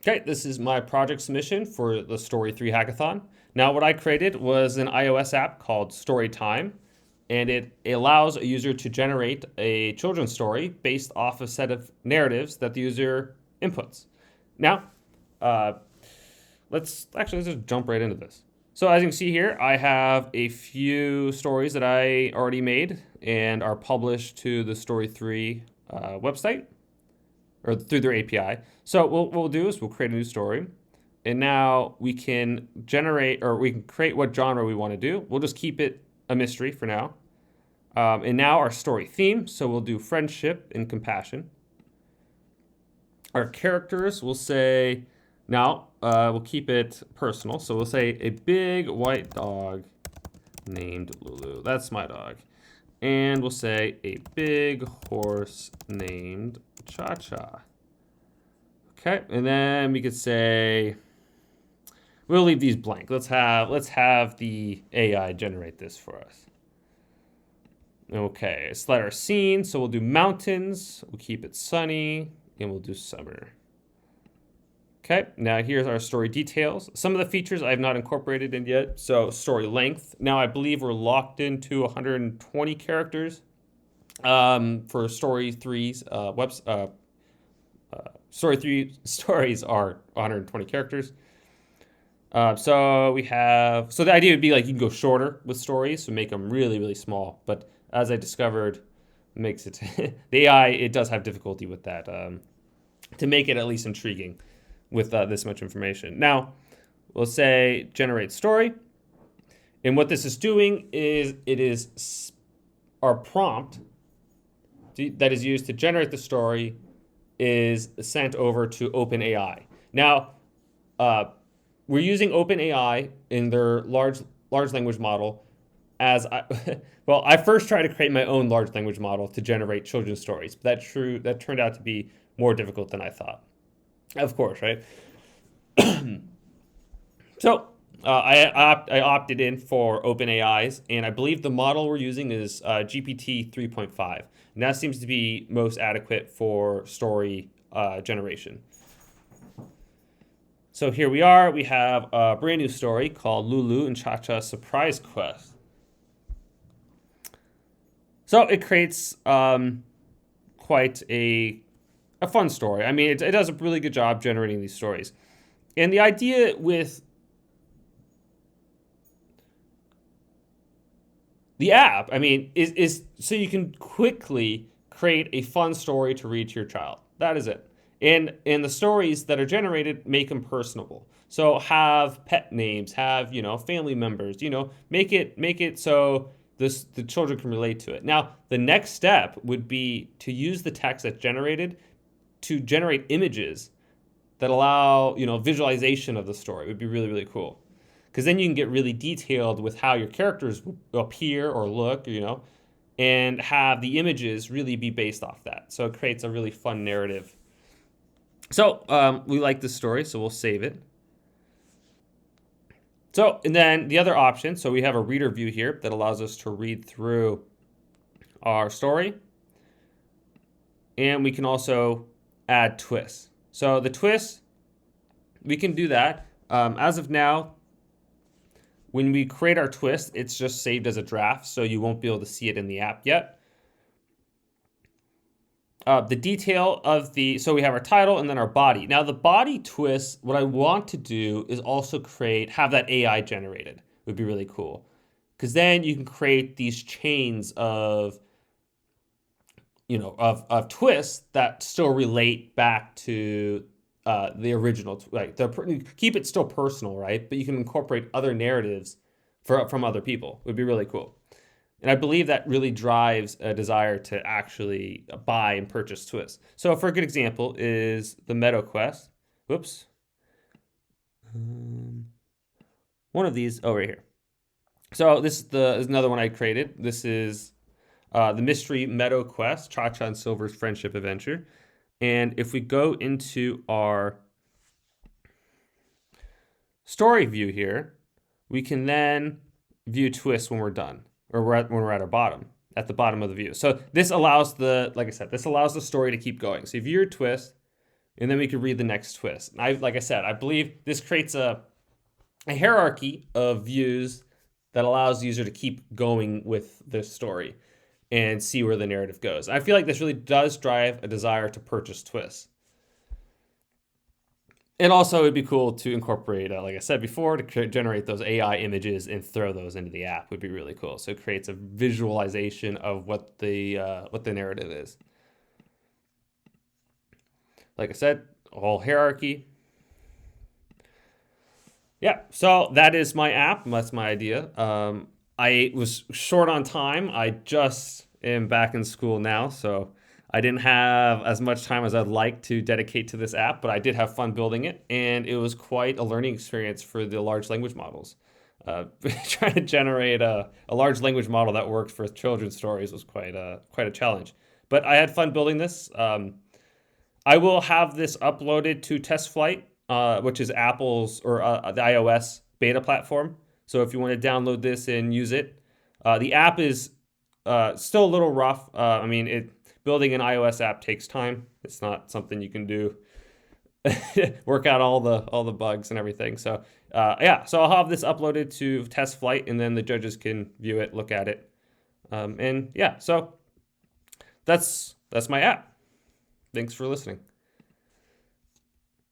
Okay, this is my project submission for the Story 3 hackathon. Now, what I created was an iOS app called StoryTime, and it allows a user to generate a children's story based off a set of narratives that the user inputs. Now, uh, let's just jump right into this. So as you can see here, I have a few stories that I already made and are published to the Story 3 website or through their API. So what we'll do is we'll create a new story, and now we can generate or we can create what genre we want to do. We'll just keep it a mystery for now. And now our story theme. So we'll do friendship and compassion. Our characters, we'll say now we'll keep it personal. So we'll say a big white dog named Lulu. That's my dog. And we'll say a big horse named Cha-Cha. Okay, and then we could say we'll leave these blank. Let's have the AI generate this for us. Okay, select our scene. So we'll do mountains. We'll keep it sunny, and we'll do summer. Okay, now here's our story details. Some of the features I have not incorporated in yet. So story length. Now I believe we're locked into 120 characters for Story 3's Story 3 stories are 120 characters. So the idea would be like you can go shorter with stories, so make them really, really small. But as I discovered, makes it the AI, it does have difficulty with that to make it at least intriguing with this much information. Now, we'll say generate story. And what this is doing is it is our prompt that is used to generate the story is sent over to OpenAI. Now, we're using OpenAI in their large language model as I first tried to create my own large language model to generate children's stories. But that turned out to be more difficult than I thought. Of course, right? So I opted in for OpenAI's, and I believe the model we're using is GPT 3.5. And that seems to be most adequate for story generation. So here we are. We have a brand new story called Lulu and Cha-Cha Surprise Quest. So it creates quite a fun story. I mean, it does a really good job generating these stories. And the idea with the app, I mean, is so you can quickly create a fun story to read to your child. That is it. And the stories that are generated, make them personable. So have pet names, have family members. Make it so the children can relate to it. Now, the next step would be to use the text that's generated to generate images that allow visualization of the story. It would be really, really cool, because then you can get really detailed with how your characters appear or look, and have the images really be based off that. So it creates a really fun narrative. So we like this story, so we'll save it. So, and then the other option, so we have a reader view here that allows us to read through our story. And we can also add twists. So the twists, we can do that. As of now, when we create our twist, it's just saved as a draft, so you won't be able to see it in the app yet. The detail of so we have our title and then our body. Now the body twist, what I want to do is also have that AI generated. It would be really cool, because then you can create these chains of twists that still relate back to the original. Like keep it still personal, right? But you can incorporate other narratives from other people. It would be really cool. And I believe that really drives a desire to actually buy and purchase twists. So for a good example is the Meadow Quest. Whoops. One of these over here. So this is another one I created. This is the Mystery Meadow Quest, Cha-Cha and Silver's Friendship Adventure. And if we go into our story view here, we can then view twists when we're done, or when we're at the bottom of the view. So this allows this allows the story to keep going. So if you're a twist, and then we could read the next twist. And like I said, I believe this creates a hierarchy of views that allows the user to keep going with the story and see where the narrative goes. I feel like this really does drive a desire to purchase twists. And also, it'd be cool to incorporate, like I said before, to generate those AI images and throw those into the app would be really cool. So it creates a visualization of what the narrative is. Like I said, a whole hierarchy. Yeah, so that is my app. That's my idea. I was short on time. I just am back in school now, so I didn't have as much time as I'd like to dedicate to this app, but I did have fun building it, and it was quite a learning experience for the large language models. Trying to generate a large language model that worked for children's stories was quite a challenge. But I had fun building this. I will have this uploaded to TestFlight, which is Apple's or the iOS beta platform. So if you want to download this and use it, the app is still a little rough. I mean, building an iOS app takes time. It's not something you can do work out all the bugs and everything. So yeah, so I'll have this uploaded to TestFlight, and then the judges can view it, look at it, and yeah. So that's my app. Thanks for listening.